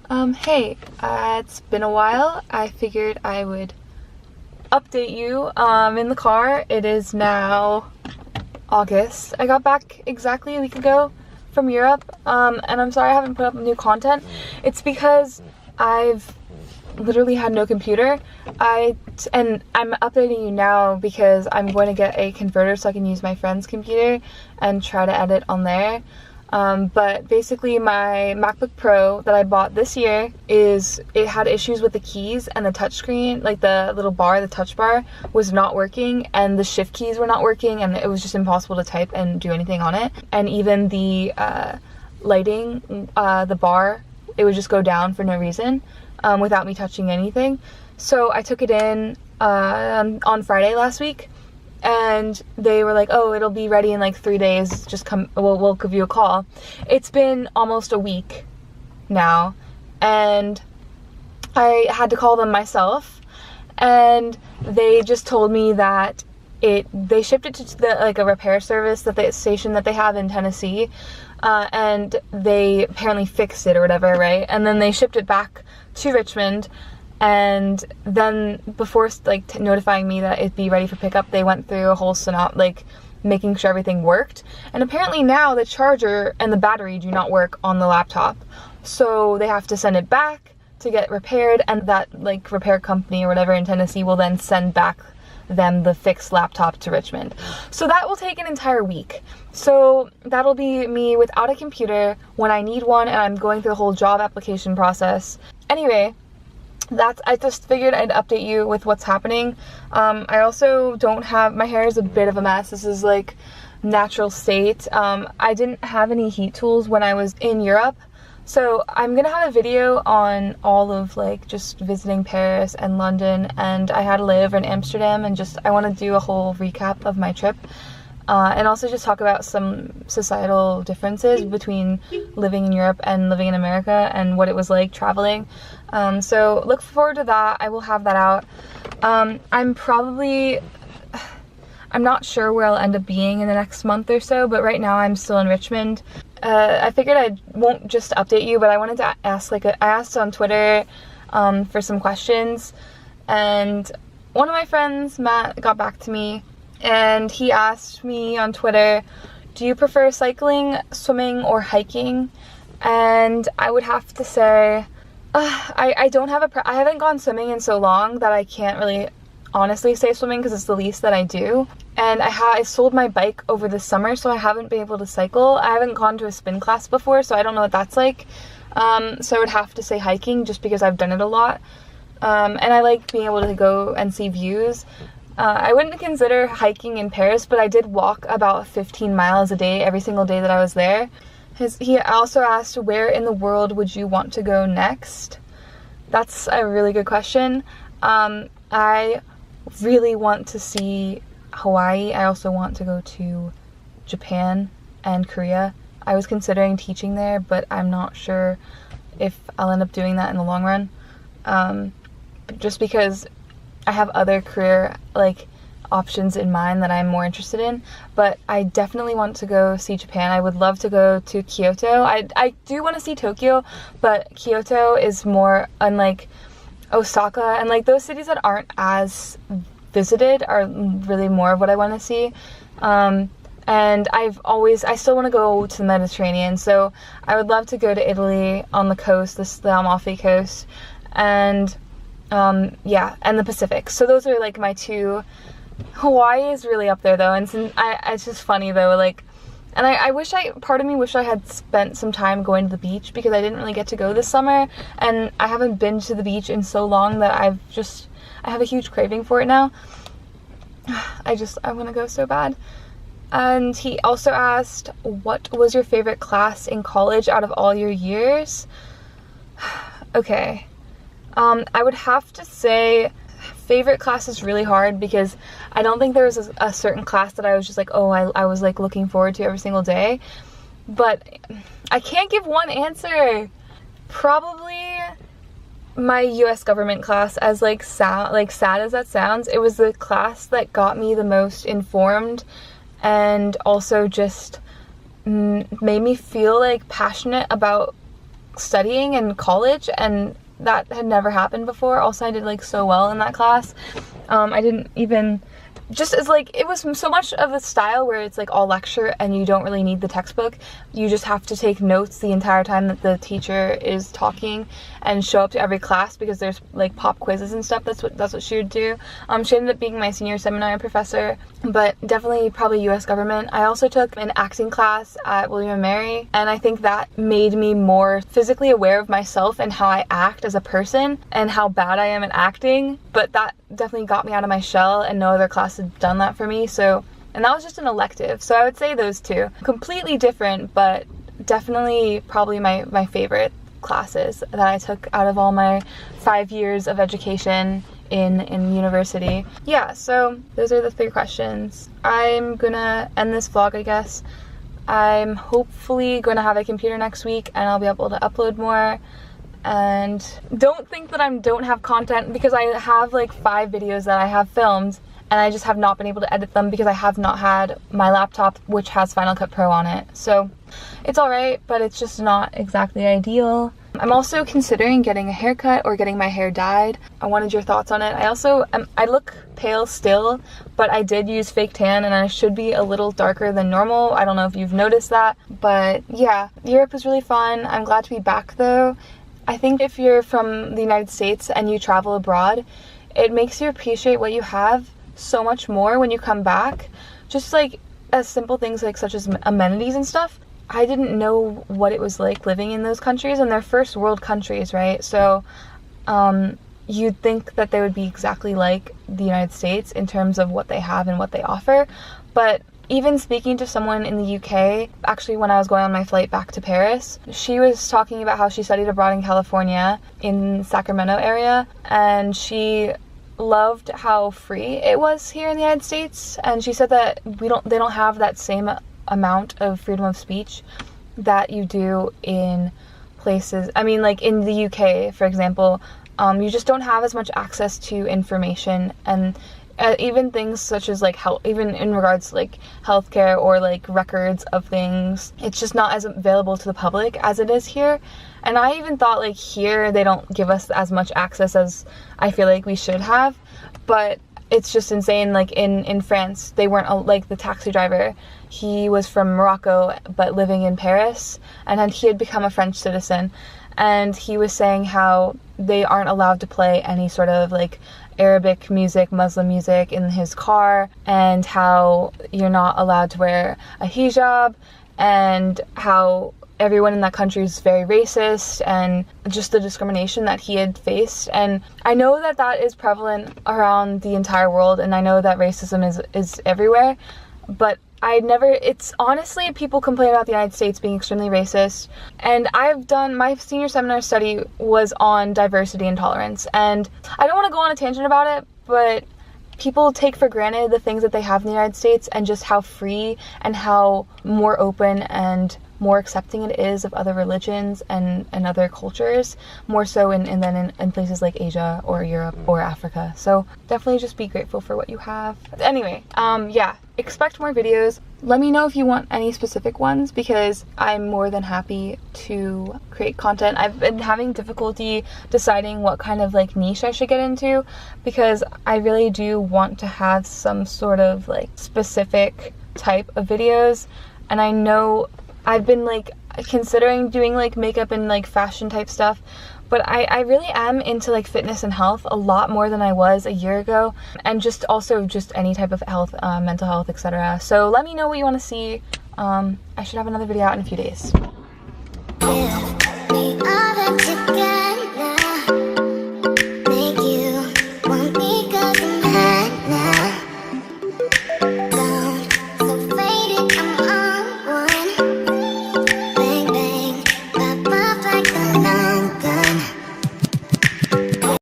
Hey, it's been a while. I figured I would update you. In the car. It is now August. I got back exactly a week ago from Europe, and I'm sorry I haven't put up new content. It's because I've literally had no computer. And I'm updating you now because I'm going to get a converter so I can use my friend's computer and try to edit on there. But basically my MacBook Pro that I bought this year it had issues with the keys, and the touchscreen, like the little bar, the touch bar, was not working, and the shift keys were not working, and it was just impossible to type and do anything on it. And even the lighting, the bar, it would just go down for no reason without me touching anything. So I took it in on Friday last week, and they were like, oh, it'll be ready in like 3 days, just come, we'll give you a call. It's been almost a week now, and I had to call them myself, and they just told me that they shipped it to a repair service, station that they have in Tennessee, and they apparently fixed it or whatever, right? And then they shipped it back to Richmond. And then before notifying me that it'd be ready for pickup, they went through a whole making sure everything worked. And apparently now the charger and the battery do not work on the laptop, so they have to send it back to get repaired, and that repair company or whatever in Tennessee will then send back the fixed laptop to Richmond. So that will take an entire week. So that'll be me without a computer when I need one, and I'm going through the whole job application process. Anyway, I just figured I'd update you with what's happening. I also don't have, my hair is a bit of a mess. This is natural state. I didn't have any heat tools when I was in Europe. So I'm gonna have a video on all of just visiting Paris and London, and I had a layover in Amsterdam, and I want to do a whole recap of my trip. And also just talk about some societal differences between living in Europe and living in America, and what it was like traveling. So look forward to that. I will have that out. I'm not sure where I'll end up being in the next month or so, but right now I'm still in Richmond. I figured I won't just update you, but I wanted to ask, I asked on Twitter for some questions, and one of my friends, Matt, got back to me. And he asked me on Twitter, do you prefer cycling, swimming, or hiking? And I would have to say, I haven't gone swimming in so long that I can't really honestly say swimming, because it's the least that I do. And I sold my bike over the summer, so I haven't been able to cycle. I haven't gone to a spin class before, so I don't know what that's like. So I would have to say hiking, just because I've done it a lot. And I like being able to go and see views. I wouldn't consider hiking in Paris, but I did walk about 15 miles a day every single day that I was there. He also asked, where in the world would you want to go next? That's a really good question. I really want to see Hawaii. I also want to go to Japan and Korea. I was considering teaching there, but I'm not sure if I'll end up doing that in the long run. Just because I have other career options in mind that I'm more interested in, but I definitely want to go see Japan. I would love to go to Kyoto. I do want to see Tokyo, but Kyoto is more, unlike Osaka and those cities that aren't as visited, are really more of what I want to see. And I still want to go to the Mediterranean, so I would love to go to Italy on the coast, the Amalfi Coast, and yeah, and the Pacific. So those are my two. Hawaii is really up there though, and it's just funny though, and part of me wish I had spent some time going to the beach, because I didn't really get to go this summer, and I haven't been to the beach in so long that I have a huge craving for it now. I want to go so bad. And he also asked, what was your favorite class in college out of all your years? Okay. I would have to say favorite class is really hard, because I don't think there was a certain class that I was just I was looking forward to every single day. But I can't give one answer. Probably my US government class, as sad as that sounds. It was the class that got me the most informed, and also just made me feel passionate about studying in college, and that had never happened before. Also, I did like so well in that class. I didn't even, just as like, it was so much of a style where it's like all lecture and you don't really need the textbook. You just have to take notes the entire time that the teacher is talking and show up to every class, because there's like pop quizzes and stuff. That's what she would do. She ended up being my senior seminar professor, but definitely probably US government. I also took an acting class at William & Mary, and I think that made me more physically aware of myself and how I act as a person and how bad I am at acting. But that definitely got me out of my shell, and no other class had done that for me. So, and that was just an elective. So I would say those two. Completely different, but definitely probably my favorite classes that I took out of all my 5 years of education in university. Yeah, so those are the 3 questions. I'm gonna end this vlog, I guess. I'm hopefully gonna have a computer next week and I'll be able to upload more. And don't think that I don't have content, because I have like 5 videos that I have filmed and I just have not been able to edit them because I have not had my laptop, which has Final Cut Pro on it. So it's alright, but it's just not exactly ideal. I'm also considering getting a haircut or getting my hair dyed. I wanted your thoughts on it. I also, I look pale still, but I did use fake tan and I should be a little darker than normal. I don't know if you've noticed that, but yeah, Europe was really fun. I'm glad to be back though. I think if you're from the United States and you travel abroad, it makes you appreciate what you have so much more when you come back. Just like as simple things like such as amenities and stuff. I didn't know what it was like living in those countries, and they're first world countries, right? So you'd think that they would be exactly like the United States in terms of what they have and what they offer. But even speaking to someone in the UK, actually when I was going on my flight back to Paris, she was talking about how she studied abroad in California, in Sacramento area, and she loved how free it was here in the United States. And she said that they don't have that same amount of freedom of speech that you do in places, I mean like in the UK for example. You just don't have as much access to information, and even things such as like health, even in regards to like healthcare or like records of things, it's just not as available to the public as it is here. And I even thought like here they don't give us as much access as I feel like we should have. But it's just insane. Like in France, they weren't, like the taxi driver, he was from Morocco but living in Paris, and then he had become a French citizen, and he was saying how they aren't allowed to play any sort of like Arabic music, Muslim music in his car, and how you're not allowed to wear a hijab, and how everyone in that country is very racist, and just the discrimination that he had faced. And I know that that is prevalent around the entire world, and I know that racism is everywhere, but it's honestly, people complain about the United States being extremely racist, and my senior seminar study was on diversity and tolerance, and I don't want to go on a tangent about it, but people take for granted the things that they have in the United States and just how free and how more open and more accepting it is of other religions and other cultures, more so than in places like Asia or Europe or Africa. So definitely just be grateful for what you have. Anyway, yeah, expect more videos. Let me know if you want any specific ones, because I'm more than happy to create content. I've been having difficulty deciding what kind of like niche I should get into, because I really do want to have some sort of like specific type of videos. And I know I've been like considering doing like makeup and like fashion type stuff, but I really am into like fitness and health a lot more than I was a year ago, and just any type of health, mental health, etc. So let me know what you want to see. I should have another video out in a few days.